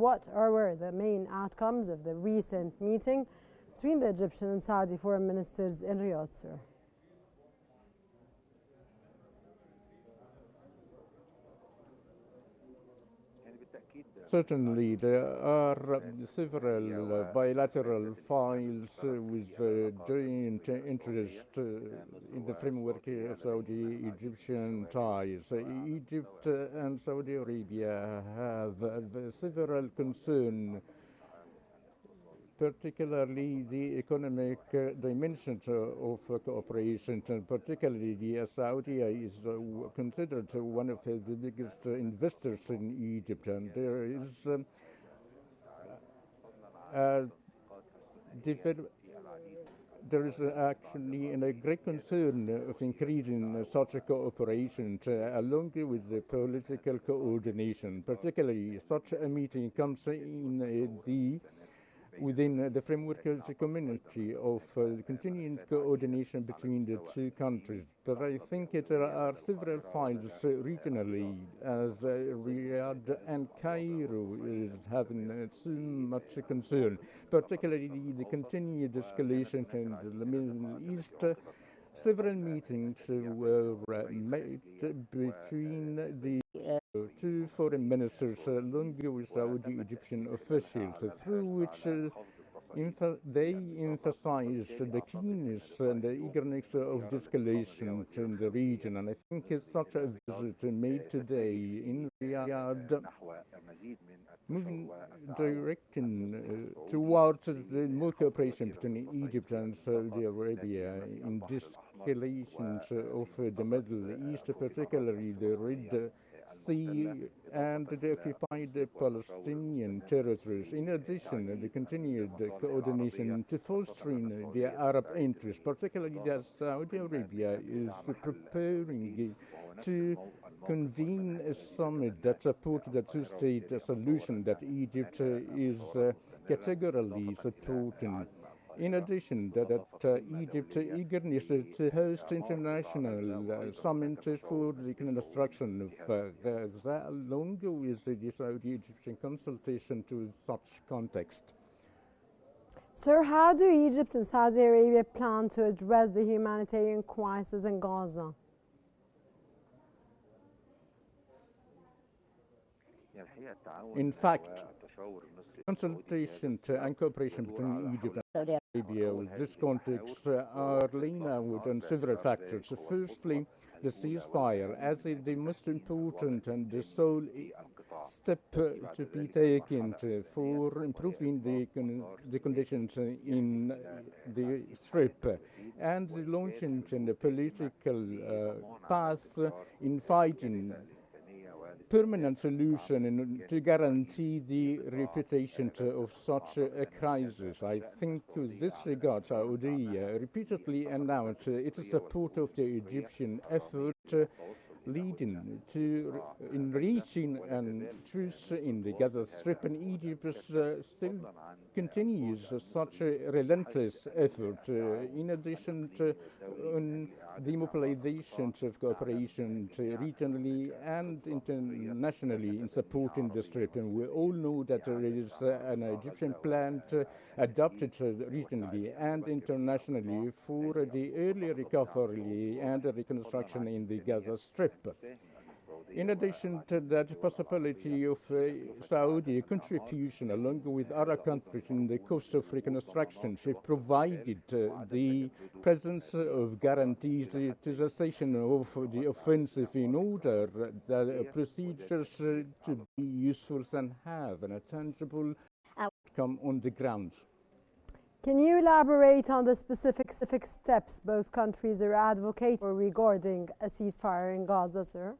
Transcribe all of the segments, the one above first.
what were the main outcomes of the recent meeting between the Egyptian and Saudi foreign ministers in Riyadh, sir? Certainly, there are several bilateral files with joint interest in the framework of Saudi-Egyptian ties. Egypt and Saudi Arabia have several concerns, particularly the economic dimensions of cooperation, and particularly Saudi is considered one of the biggest investors in Egypt, and there is actually a great concern of increasing such a cooperation along with the political coordination. Particularly, such a meeting comes within the framework of the community of continuing coordination between the two countries. But I think there are several files regionally, as Riyadh and Cairo is having so much concern, particularly the continued escalation in the Middle East. Several meetings were made between the two foreign ministers along with Saudi Egyptian officials, through which they emphasized the keenness and the eagerness of de-escalation in the region. And I think it's such a visit made today in Riyadh, moving directing towards the more cooperation between Egypt and Saudi Arabia in de-escalations of the Middle East, particularly the Red Sea and the occupied Palestinian territories. In addition, the continued coordination to fostering the Arab interest, particularly that Saudi Arabia is preparing to convene a summit that supports the two-state solution that Egypt is categorically supporting. In addition, Egypt's eagerness to host international summit for the reconstruction of Gaza, along with the Saudi-Egyptian consultation to such context. Sir, how do Egypt and Saudi Arabia plan to address the humanitarian crisis in Gaza? In fact, consultation and cooperation between Egypt and Saudi Arabia with this context are laying out on several factors. Firstly, the ceasefire as the most important and the sole step to be taken for improving the conditions in the Strip, and the launching the political path in fighting permanent solution to guarantee the reputation of such a crisis. I think with this regard, Saudi repeatedly announced its support of the Egyptian effort leading to reaching a truce in the Gaza Strip, and Egypt still continues such a relentless effort. In addition to the mobilizations of cooperation regionally and internationally in supporting the Strip, and we all know that there is an Egyptian plan adopted regionally and internationally for the early recovery and reconstruction in the Gaza Strip. In addition to that possibility of Saudi contribution along with other countries in the cost of reconstruction, she provided the presence of guarantees to the cessation of the offensive in order that procedures to be useful and have a tangible outcome on the ground. Can you elaborate on the specific steps both countries are advocating for regarding a ceasefire in Gaza, sir?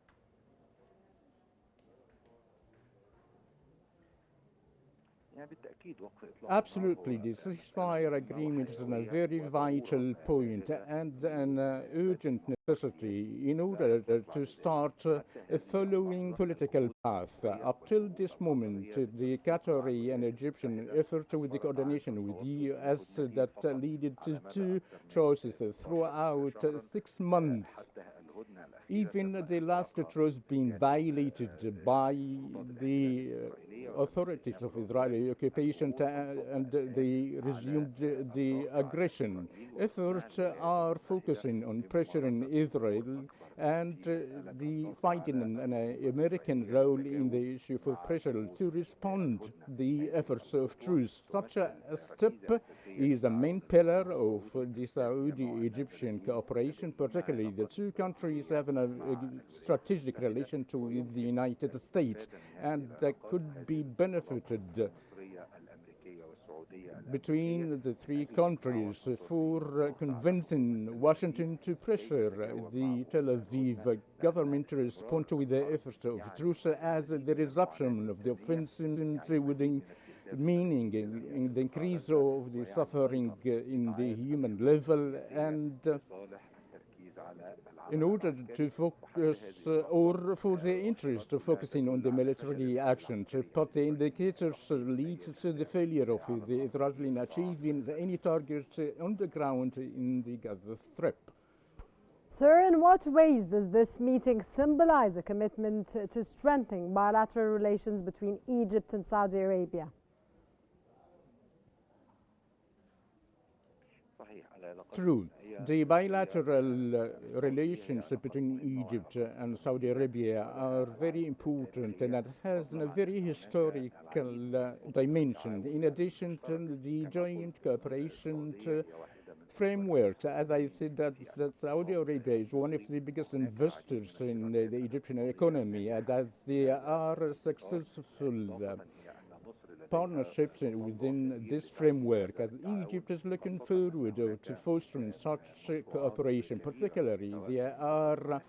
Absolutely, the ceasefire agreement is a very vital point and an urgent necessity in order to start a following political path. Up till this moment, the Qatari and Egyptian effort with the coordination with the U.S. that led to two choices throughout 6 months. Even the last truce being violated by the authorities of Israeli occupation and they resumed the aggression. Efforts are focusing on pressuring Israel and the fighting an American role in the issue for pressure to respond the efforts of truce. Such a step is a main pillar of the Saudi-Egyptian cooperation, particularly the two countries having a strategic relation to the United States, and that could be benefited between the three countries for convincing Washington to pressure the Tel Aviv government to respond to the efforts of truce as the resumption of the offensive would meaning in the increase of the suffering in the human level, and in order to focus or for the interest of focusing on the military actions, but the indicators lead to the failure of the Israeli in achieving any targets on the ground in the Gaza Strip. Sir, in what ways does this meeting symbolize a commitment to strengthening bilateral relations between Egypt and Saudi Arabia? True. The bilateral relations between Egypt and Saudi Arabia are very important, and that has a very historical dimension. In addition to the joint cooperation framework, as I said, that Saudi Arabia is one of the biggest investors in the Egyptian economy, and that they are successful partnerships within this framework, as Egypt is looking forward to fostering such cooperation. Particularly, there are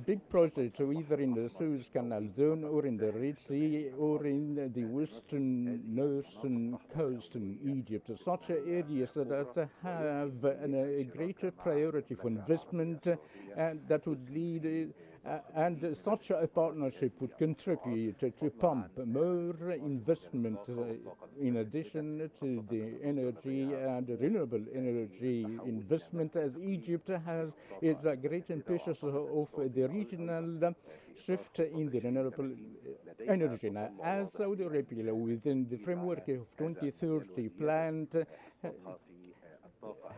big projects either in the Suez Canal zone or in the Red Sea or in the northern coast in Egypt, such areas that have a greater priority for investment, and that would lead and such a partnership would contribute to pump more investment in addition to the energy and renewable energy investment, as Egypt is a great ambitious of the regional shift in the renewable energy. Now, as Saudi Arabia, within the framework of 2030 plan,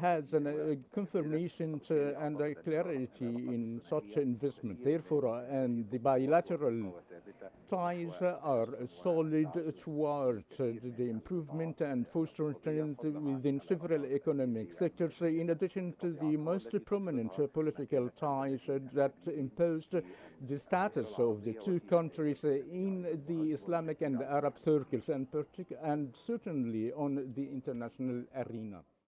has a confirmation and a clarity in such investment. Therefore, and the bilateral ties are solid towards the improvement and fostering within several economic sectors, in addition to the most prominent political ties that imposed the status of the two countries in the Islamic and Arab circles, and certainly on the international arena.